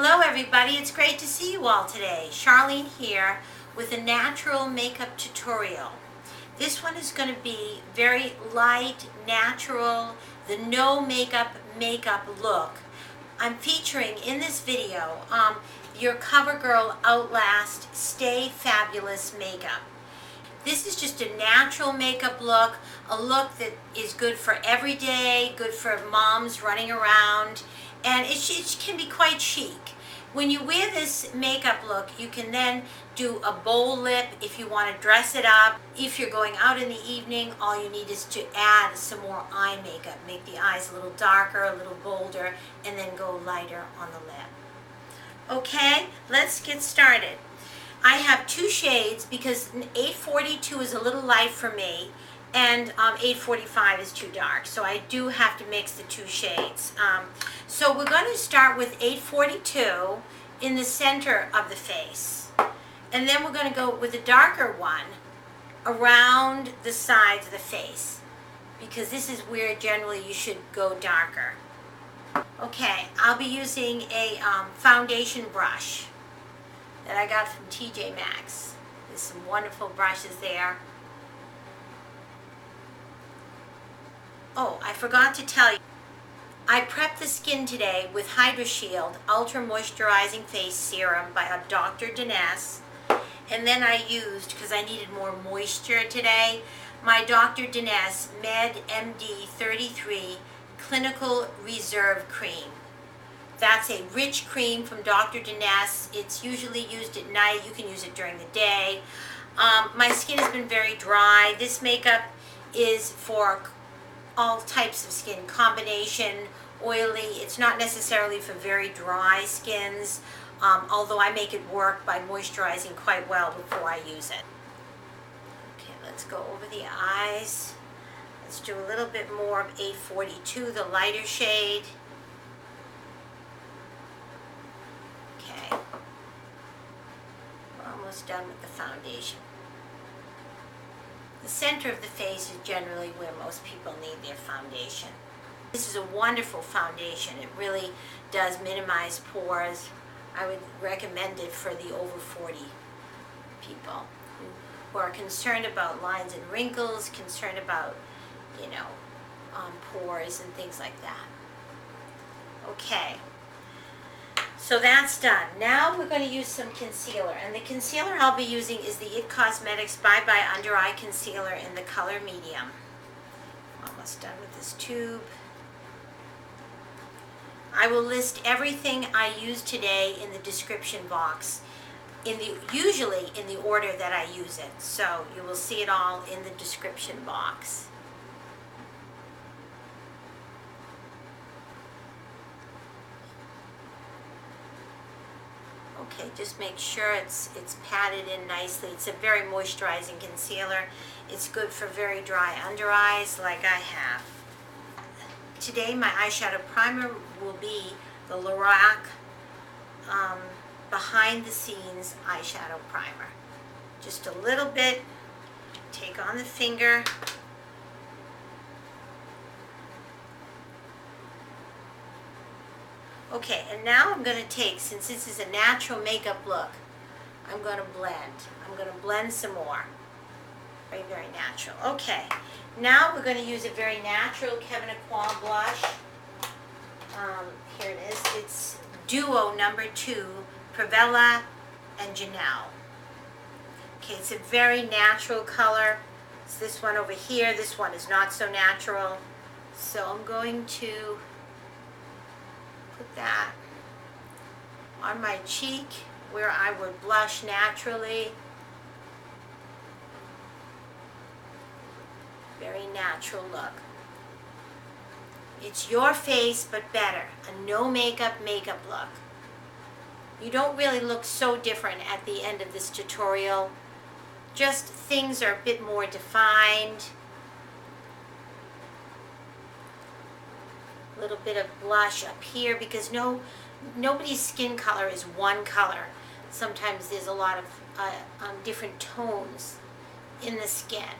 Hello everybody, it's great to see you all today. Charlene here with a natural makeup tutorial. This one is going to be very light, natural, the no makeup look. I'm featuring in this video your Covergirl Outlast Stay Fabulous makeup. This is just a natural makeup look, a look that is good for every day, good for moms running around, and it can be quite chic. When you wear this makeup look, you can then do a bowl lip if you want to dress it up. If you're going out in the evening, all you need is to add some more eye makeup. Make the eyes a little darker, a little bolder, and then go lighter on the lip. Okay, let's get started. I have two shades because 842 is a little light for me and 845 is too dark, so I do have to mix the two shades. So we're going to start with 842 in the center of the face, and then we're going to go with a darker one around the sides of the face, because this is where generally you should go darker. Okay, I'll be using a foundation brush that I got from Tjmax. There's some wonderful brushes there. Oh, I forgot to tell you, I prepped the skin today with HYdroshield Ultra Moisturizing Face Serum by Dr. Denese, and then I used, because I needed more moisture today, my Dr. Denese Med MD 33 Clinical Reserve Cream. That's a rich cream from Dr. Denese. It's usually used at night. You can use it during the day. My skin has been very dry. This makeup is for all types of skin, combination, oily. It's not necessarily for very dry skins, although I make it work by moisturizing quite well before I use it. Okay, let's go over the eyes. Let's do a little bit more of 842, the lighter shade. Okay, we're almost done with the foundation. The center of the face is generally where most people need their foundation. This is a wonderful foundation. It really does minimize pores. I would recommend it for the over 40 people who are concerned about lines and wrinkles, concerned about, pores and things like that. Okay. So that's done. Now we're going to use some concealer, and the concealer I'll be using is the IT Cosmetics Bye Bye Under Eye Concealer in the color medium. Almost done with this tube. I will list everything I used today in the description box, usually in the order that I use it, so you will see it all in the description box. Okay, just make sure it's patted in nicely. It's a very moisturizing concealer. It's good for very dry under eyes like I have. Today my eyeshadow primer will be the Lorac Behind the Scenes eyeshadow primer. Just a little bit, take on the finger. Okay, and now I'm going to take, since this is a natural makeup look, I'm going to blend. I'm going to blend some more. Very, very natural. Okay, now we're going to use a very natural Kevyn Aucoin blush. Here it is. It's Duo number 2, Pravella and Janelle. Okay, it's a very natural color. It's this one over here. This one is not so natural. So I'm going to put that on my cheek where I would blush naturally. Very natural look. It's your face, but better. A no makeup look. You don't really look so different at the end of this tutorial. Just things are a bit more defined. A little bit of blush up here, because nobody's skin color is one color. Sometimes there's a lot of different tones in the skin.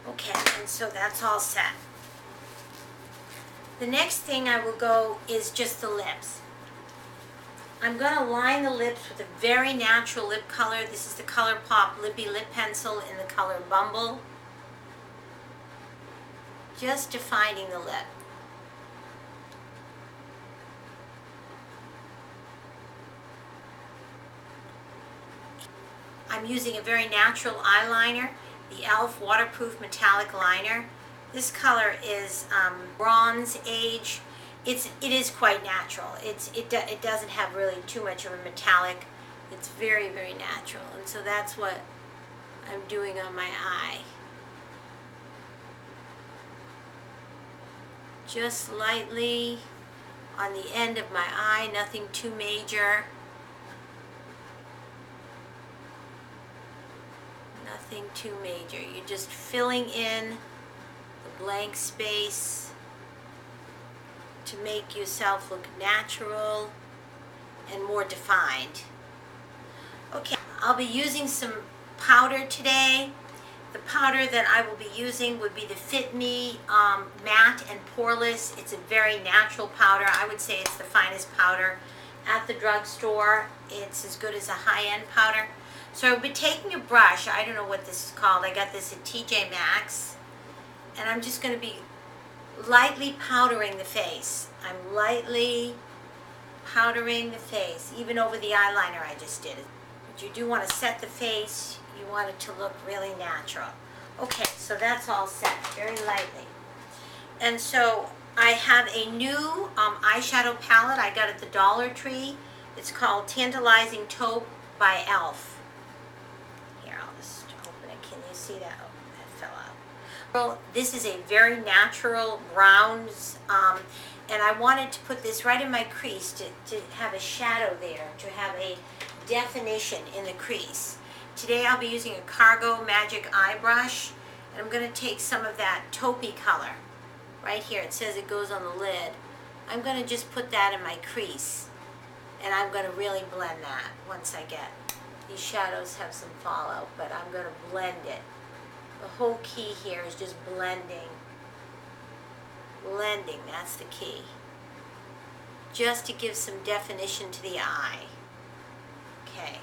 Okay, and so that's all set. The next thing I will go is just the lips. I'm going to line the lips with a very natural lip color. This is the Colorpop Lippie lip pencil in the color Bumble. Just defining the lip. I'm using a very natural eyeliner, the e.l.f. Waterproof Metallic Liner. This color is Bronze Age. It is quite natural. It doesn't have really too much of a metallic. It's very, very natural. And so that's what I'm doing on my eye. Just lightly on the end of my eye, nothing too major. Nothing too major. You're just filling in the blank space to make yourself look natural and more defined. Okay, I'll be using some powder today. The powder that I will be using would be the Fit Me Matte and Pore-less. It's a very natural powder. I would say it's the finest powder at the drugstore. It's as good as a high-end powder. So I'll be taking a brush. I don't know what this is called. I got this at Tjmax. And I'm just going to be lightly powdering the face. I'm lightly powdering the face, even over the eyeliner I just did. But you do want to set the face. You want it to look really natural. Okay, so that's all set, very lightly. And so I have a new eyeshadow palette I got at the Dollar Tree. It's called Tantalizing Taupe by e.l.f. Here, I'll just open it. Can you see that? Oh, that fell out. Well, this is a very natural browns, and I wanted to put this right in my crease to have a shadow there, to have a definition in the crease. Today I'll be using a Cargo Magic Eye Brush, and I'm going to take some of that taupey color. Right here, it says it goes on the lid. I'm going to just put that in my crease, and I'm going to really blend that once I get. These shadows have some fallout, but I'm going to blend it. The whole key here is just blending. Blending, that's the key. Just to give some definition to the eye. Okay,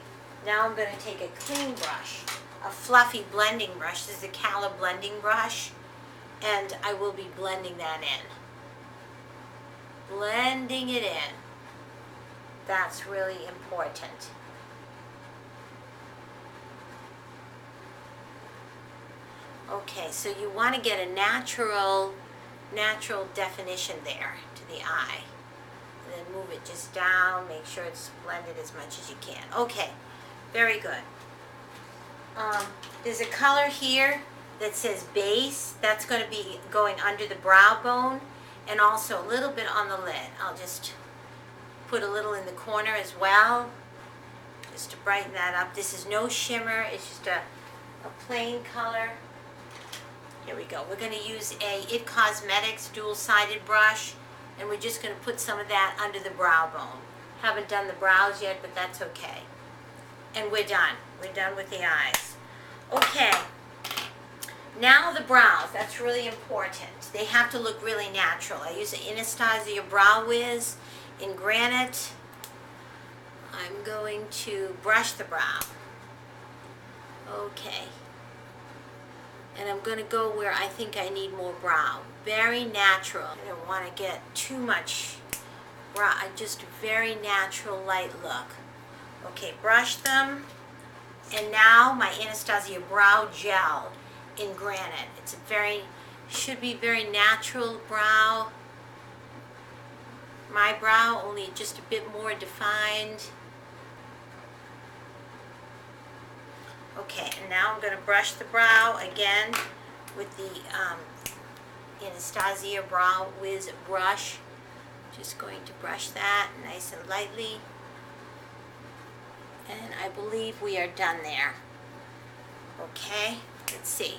now I'm going to take a clean brush, a fluffy blending brush. This is a Calla blending brush, and I will be blending that in. Blending it in. That's really important. Okay, so you want to get a natural definition there to the eye. And then move it just down, make sure it's blended as much as you can. Okay, very good. There's a color here that says base. That's going to be going under the brow bone and also a little bit on the lid. I'll just put a little in the corner as well, just to brighten that up. This is no shimmer, it's just a plain color. Here we go. We're going to use a IT Cosmetics dual-sided brush, and we're just going to put some of that under the brow bone. Haven't done the brows yet, but that's okay. And we're done. We're done with the eyes. Okay. Now the brows. That's really important. They have to look really natural. I use the Anastasia Brow Wiz in Granite. I'm going to brush the brow. Okay. And I'm going to go where I think I need more brow. Very natural. I don't want to get too much brow. Just a very natural light look. Okay, brush them. And now my Anastasia Brow Gel in Granite. It's a should be very natural brow. My brow only just a bit more defined. Okay, and now I'm going to brush the brow again with the Anastasia Brow Wiz brush. Just going to brush that nice and lightly. And I believe we are done there. Okay, let's see.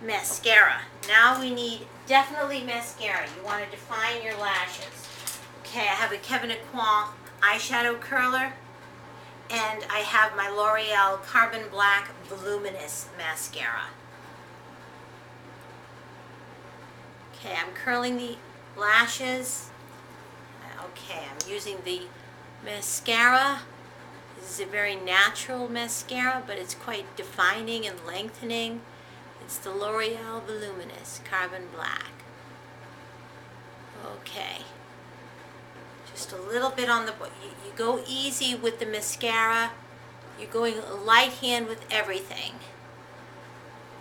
Mascara. Now we need definitely mascara. You want to define your lashes. Okay, I have a Kevyn Aucoin eyeshadow curler. And I have my L'Oreal Carbon Black Voluminous Mascara. Okay, I'm curling the lashes. Okay, I'm using the mascara. This is a very natural mascara, but it's quite defining and lengthening. It's the L'Oreal Voluminous Carbon Black. Okay. Just a little bit on the, you go easy with the mascara. You're going light hand with everything.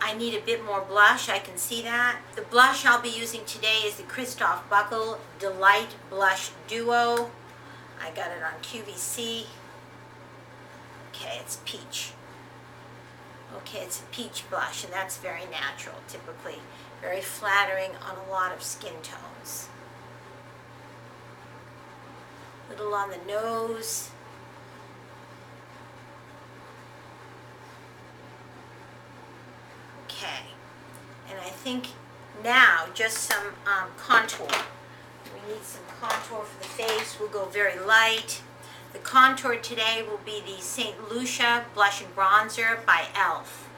I need a bit more blush, I can see that. The blush I'll be using today is the Christoph Buckle Delight Blush Duo. I got it on QVC. Okay, it's peach. Okay, it's a peach blush, and that's very natural, typically. Very flattering on a lot of skin tones. Little on the nose. Okay, and I think now just some contour. We need some contour for the face. We'll go very light. The contour today will be the St. Lucia Blush and Bronzer by e.l.f.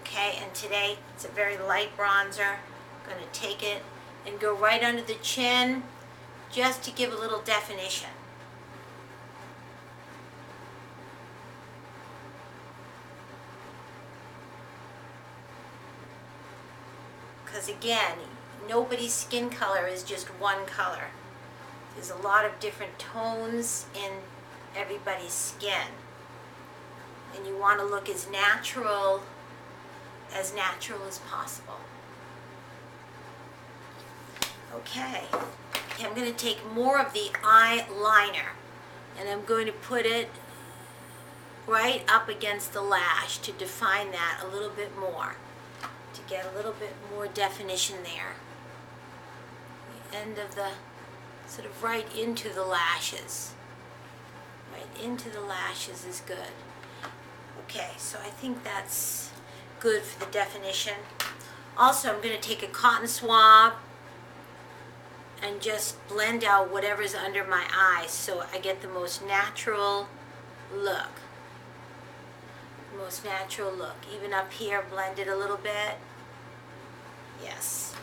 Okay, and today it's a very light bronzer. I'm going to take it and go right under the chin just to give a little definition. Because again, nobody's skin color is just one color. There's a lot of different tones in everybody's skin. And you want to look as natural as possible. Okay. I'm going to take more of the eyeliner and I'm going to put it right up against the lash to define that a little bit more, to get a little bit more definition there. The end of the, sort of right into the lashes. Right into the lashes is good. Okay, so I think that's good for the definition. Also, I'm going to take a cotton swab and just blend out whatever's under my eyes so I get the most natural look. Most natural look. Even up here, blend it a little bit. Yes.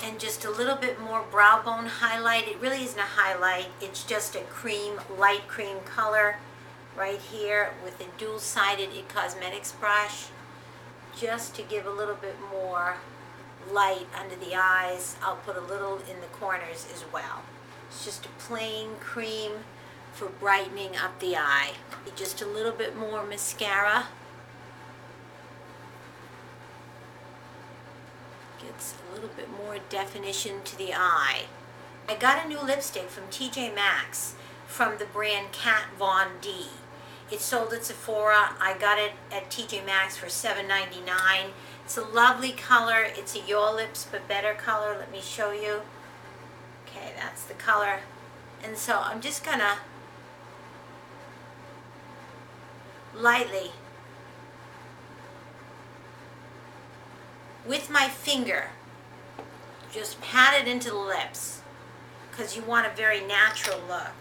And just a little bit more brow bone highlight. It really isn't a highlight. It's just a cream, light cream color right here with a dual-sided IT Cosmetics brush. Just to give a little bit more light under the eyes. I'll put a little in the corners as well. It's just a plain cream for brightening up the eye. Just a little bit more mascara. Gets a little bit more definition to the eye. I got a new lipstick from Tjmax from the brand Kat Von D. It's sold at Sephora. I got it at Tjmax for $7.99. It's a lovely color. It's a Your Lips But Better color. Let me show you. Okay, that's the color. And so I'm just gonna lightly, with my finger, just pat it into the lips because you want a very natural look.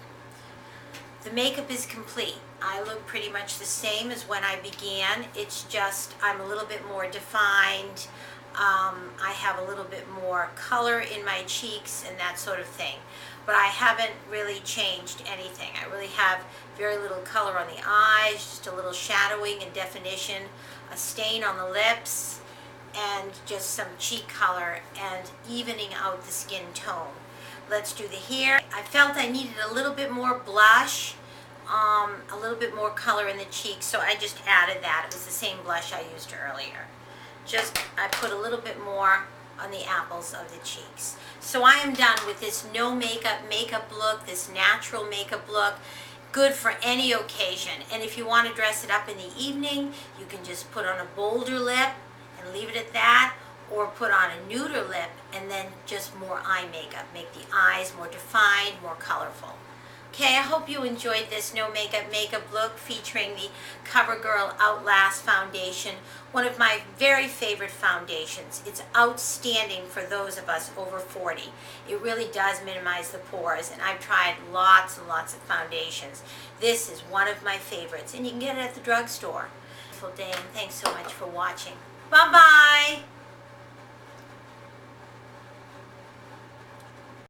The makeup is complete. I look pretty much the same as when I began. It's just I'm a little bit more defined. I have a little bit more color in my cheeks and that sort of thing. But I haven't really changed anything. I really have very little color on the eyes, just a little shadowing and definition, a stain on the lips, and just some cheek color and evening out the skin tone. Let's do the hair. I felt I needed a little bit more blush, a little bit more color in the cheeks, so I just added that. It was the same blush I used earlier. I put a little bit more on the apples of the cheeks. So I am done with this no makeup look, this natural makeup look. Good for any occasion. And if you want to dress it up in the evening, you can just put on a bolder lip and leave it at that, or put on a nuder lip and then just more eye makeup. Make the eyes more defined, more colorful. Okay, I hope you enjoyed this no makeup look featuring the Covergirl Outlast Foundation, one of my very favorite foundations. It's outstanding for those of us over 40. It really does minimize the pores, and I've tried lots and lots of foundations. This is one of my favorites, and you can get it at the drugstore. Wonderful day, and thanks so much for watching. Bye-bye!